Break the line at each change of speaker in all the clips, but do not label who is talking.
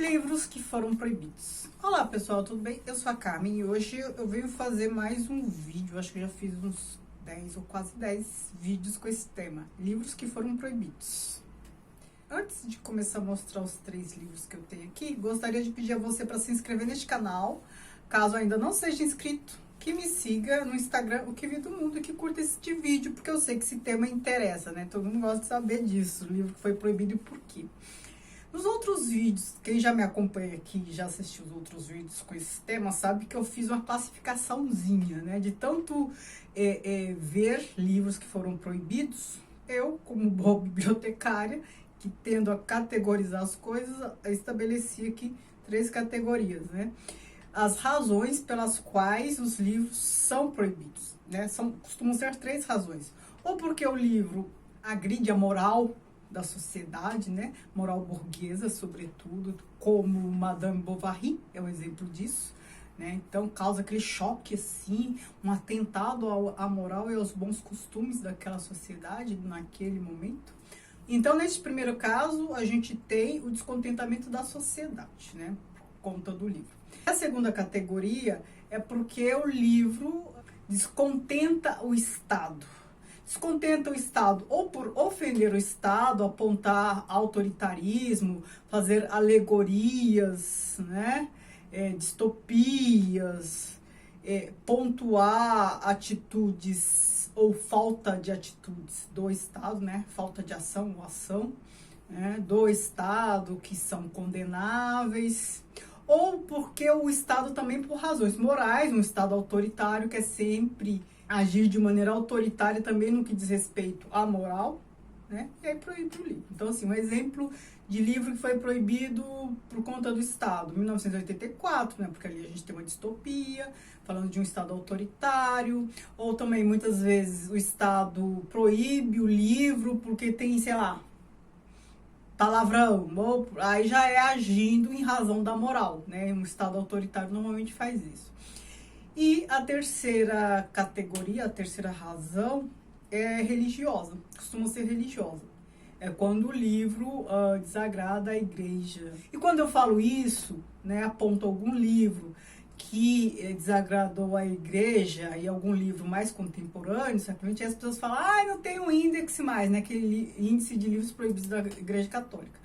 Livros que foram proibidos. Olá pessoal, tudo bem? Eu sou a Carmen e hoje eu venho fazer mais um vídeo. Acho que eu já fiz uns 10 ou quase 10 vídeos com esse tema. Livros que foram proibidos. Antes de começar a mostrar os 3 livros que eu tenho aqui, gostaria de pedir a você para se inscrever neste canal. Caso ainda não seja inscrito, que me siga no Instagram, o Que Vi do Mundo, e que curta este vídeo, porque eu sei que esse tema interessa, né? Todo mundo gosta de saber disso, o livro que foi proibido e por quê. Nos outros vídeos, quem já me acompanha aqui, já assistiu os outros vídeos com esse tema, sabe que eu fiz uma classificaçãozinha, né? De tanto ver livros que foram proibidos, eu, como boa bibliotecária, que tendo a categorizar as coisas, estabeleci aqui 3 categorias, né? As razões pelas quais os livros são proibidos, né? Costumam ser 3 razões. Ou porque o livro agride a moral da sociedade, né? Moral burguesa, sobretudo, como Madame Bovary é um exemplo disso, né? Então causa aquele choque, assim, um atentado à moral e aos bons costumes daquela sociedade naquele momento. Então, nesse primeiro caso, a gente tem o descontentamento da sociedade, né? Por conta do livro. A segunda categoria é porque o livro descontenta o Estado. Descontenta o Estado ou por ofender o Estado, apontar autoritarismo, fazer alegorias, né? Distopias, pontuar atitudes ou falta de atitudes do Estado, né? Falta de ação ou ação, né? Do Estado que são condenáveis, ou porque o Estado também por razões morais, um Estado autoritário que é sempre agir de maneira autoritária também no que diz respeito à moral, né? E aí proíbe o livro. Então, assim, um exemplo de livro que foi proibido por conta do Estado, 1984, né? Porque ali a gente tem uma distopia, falando de um Estado autoritário, ou também, muitas vezes, o Estado proíbe o livro porque tem, sei lá, palavrão, ou aí já é agindo em razão da moral, né? Um Estado autoritário normalmente faz isso. E a terceira categoria, a terceira razão é religiosa, costuma ser religiosa. É quando o livro desagrada a igreja. E quando eu falo isso, né, aponto algum livro que desagradou a igreja e algum livro mais contemporâneo, certamente as pessoas falam, não tem um índice mais, né, aquele índice de livros proibidos da igreja católica.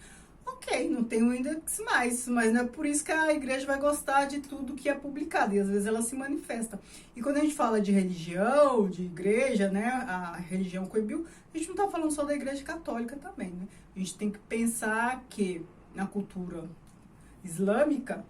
Ok, não tem um índice mais, mas não é por isso que a igreja vai gostar de tudo que é publicado, e às vezes ela se manifesta. E quando a gente fala de religião, de igreja, né, a religião coibiu, a gente não está falando só da igreja católica também, né? A gente tem que pensar que na cultura islâmica,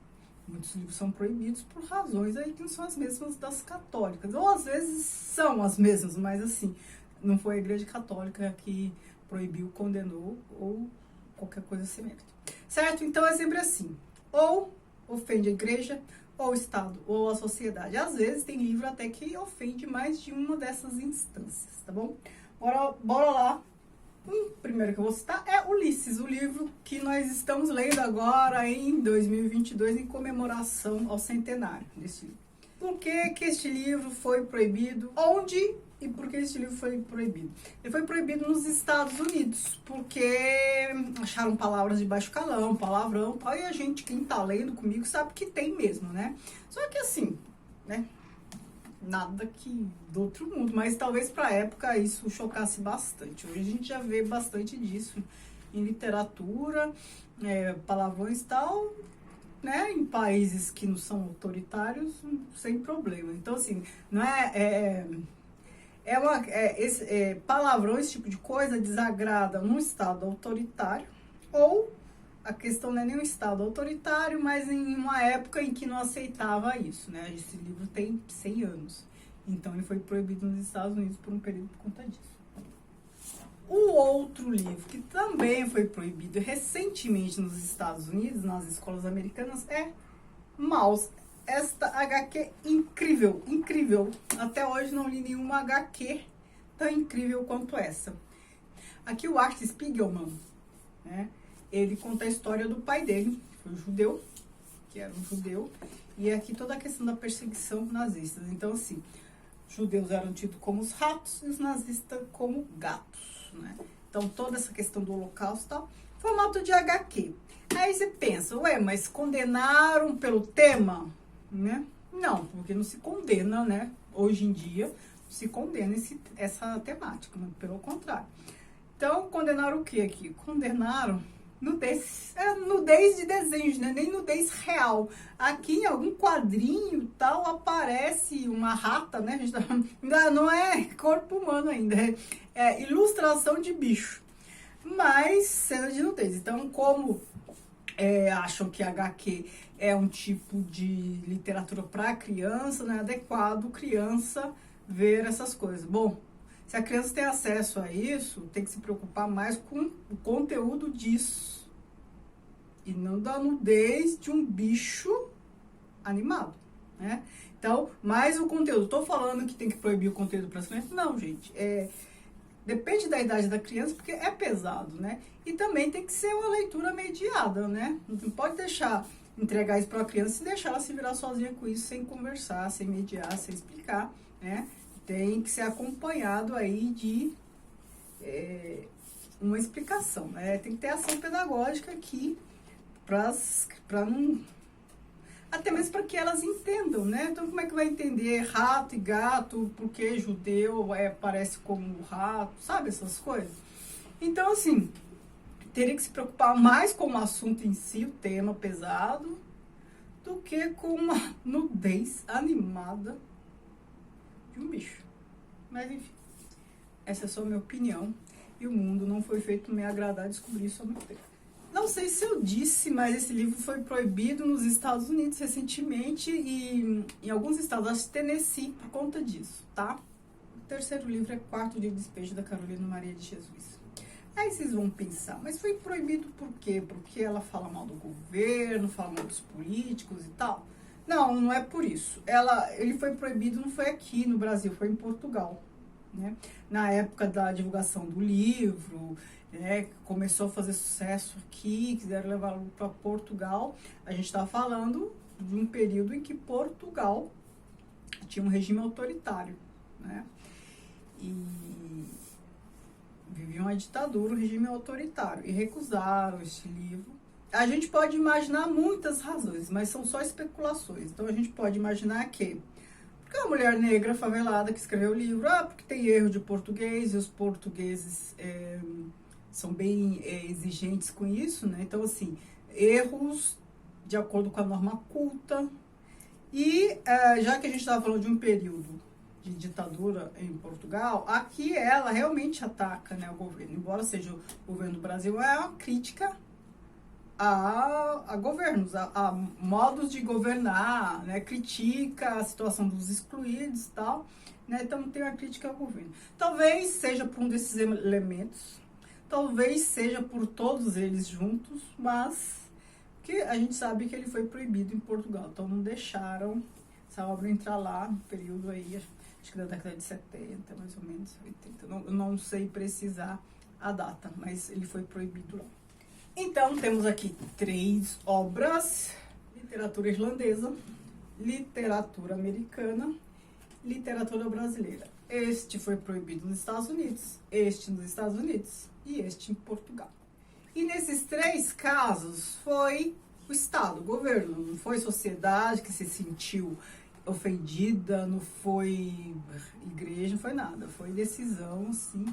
muitos livros são proibidos por razões aí que não são as mesmas das católicas. Ou às vezes são as mesmas, mas assim, não foi a igreja católica que proibiu, condenou ou qualquer coisa semelhante. Certo? Então é sempre assim. Ou ofende a igreja, ou o Estado, ou a sociedade. Às vezes tem livro até que ofende mais de uma dessas instâncias, tá bom? Bora lá. O primeiro que eu vou citar é Ulisses, o livro que nós estamos lendo agora em 2022 em comemoração ao centenário desse livro. Por que que este livro foi proibido? Onde e por que este livro foi proibido? Ele foi proibido nos Estados Unidos, porque acharam palavras de baixo calão, palavrão, tal, e a gente, quem tá lendo comigo, sabe que tem mesmo, né? Só que assim, né? Nada que do outro mundo, mas talvez pra época isso chocasse bastante. Hoje a gente já vê bastante disso em literatura, palavrões e tal, né, em países que não são autoritários, sem problema. Então, assim, não palavrão, esse tipo de coisa desagrada num Estado autoritário, ou a questão não é nem um Estado autoritário, mas em uma época em que não aceitava isso, né? Esse livro tem 100 anos, então ele foi proibido nos Estados Unidos por um período por conta disso. O outro livro que também foi proibido recentemente nos Estados Unidos, nas escolas americanas, é Maus. Esta HQ incrível, incrível. Até hoje não li nenhuma HQ tão incrível quanto essa. Aqui o Art Spiegelman, né? Ele conta a história do pai dele, que foi judeu, que era um judeu, e aqui toda a questão da perseguição nazista. Então, assim, judeus eram tidos como os ratos e os nazistas como gatos, né? Então, toda essa questão do Holocausto e tal, formato de HQ. Aí você você pensa, ué, mas condenaram pelo tema, né? Não, porque não se condena, né? Hoje em dia, se condena essa temática, mas pelo contrário. Então, condenaram o que aqui? Condenaram nudez, nudez de desenhos, né? Nem nudez real. Aqui em algum quadrinho tal aparece uma rata, né? Ainda não é corpo humano ainda, é ilustração de bicho. Mas cena de nudez. Então, como acham que HQ é um tipo de literatura para criança, não é adequado criança ver essas coisas. Bom, se a criança tem acesso a isso, tem que se preocupar mais com o conteúdo disso e não da nudez de um bicho animado, né? Então, mais o conteúdo. Estou falando que tem que proibir o conteúdo para as crianças? Não, gente. Depende da idade da criança, porque é pesado, né? E também tem que ser uma leitura mediada, né? Não pode entregar isso para a criança e deixar ela se virar sozinha com isso, sem conversar, sem mediar, sem explicar, né? Tem que ser acompanhado aí de uma explicação, né? Tem que ter ação pedagógica aqui para não... Até mesmo para que elas entendam, né? Então, como é que vai entender rato e gato, porque judeu parece como rato, sabe? Essas coisas. Então, assim, teria que se preocupar mais com o assunto em si, o tema pesado, do que com uma nudez animada de um bicho. Mas, enfim, essa é só a minha opinião. E o mundo não foi feito me agradar descobrir isso há muito tempo. Não sei se eu disse, mas esse livro foi proibido nos Estados Unidos recentemente e em alguns estados, acho que Tennessee, por conta disso, tá? O terceiro livro é Quarto de Despejo, da Carolina Maria de Jesus. Aí vocês vão pensar, mas foi proibido por quê? Porque ela fala mal do governo, fala mal dos políticos e tal? Não, não é por isso. Ele foi proibido, não foi aqui no Brasil, foi em Portugal, né? Na época da divulgação do livro, começou a fazer sucesso aqui, quiseram levá-lo para Portugal. A gente está falando de um período em que Portugal tinha um regime autoritário, né? E vivia uma ditadura, um regime autoritário, e recusaram este livro. A gente pode imaginar muitas razões, mas são só especulações. Então a gente pode imaginar que porque é uma mulher negra favelada que escreveu o livro, porque tem erro de português e os portugueses são bem exigentes com isso, né? Então, assim, erros de acordo com a norma culta. E já que a gente estava falando de um período de ditadura em Portugal, aqui ela realmente ataca, né, o governo. Embora seja o governo do Brasil, é uma crítica a governos, a modos de governar, né? Critica a situação dos excluídos e tal, né? Então tem uma crítica ao governo. Talvez seja por um desses elementos, talvez seja por todos eles juntos, mas que a gente sabe que ele foi proibido em Portugal, então não deixaram essa obra entrar lá no período aí, acho que da década de 70, mais ou menos, 80, não sei precisar a data, mas ele foi proibido lá. Então, temos aqui 3 obras: literatura irlandesa, literatura americana, literatura brasileira. Este foi proibido nos Estados Unidos, este nos Estados Unidos e este em Portugal. E nesses 3 casos foi o Estado, o governo, não foi sociedade que se sentiu ofendida, não foi igreja, não foi nada, foi decisão, sim,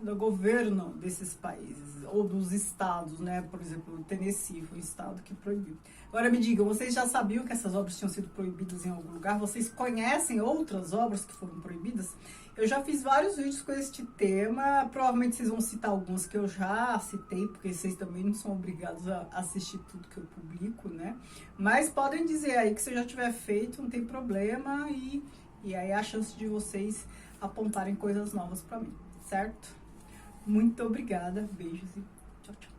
do governo desses países, ou dos estados, né? Por exemplo, o Tennessee foi um estado que proibiu. Agora me digam, vocês já sabiam que essas obras tinham sido proibidas em algum lugar? Vocês conhecem outras obras que foram proibidas? Eu já fiz vários vídeos com este tema, provavelmente vocês vão citar alguns que eu já citei, porque vocês também não são obrigados a assistir tudo que eu publico, né? Mas podem dizer aí que se eu já tiver feito, não tem problema, e aí a chance de vocês apontarem coisas novas para mim. Certo? Muito obrigada, beijos e tchau, tchau.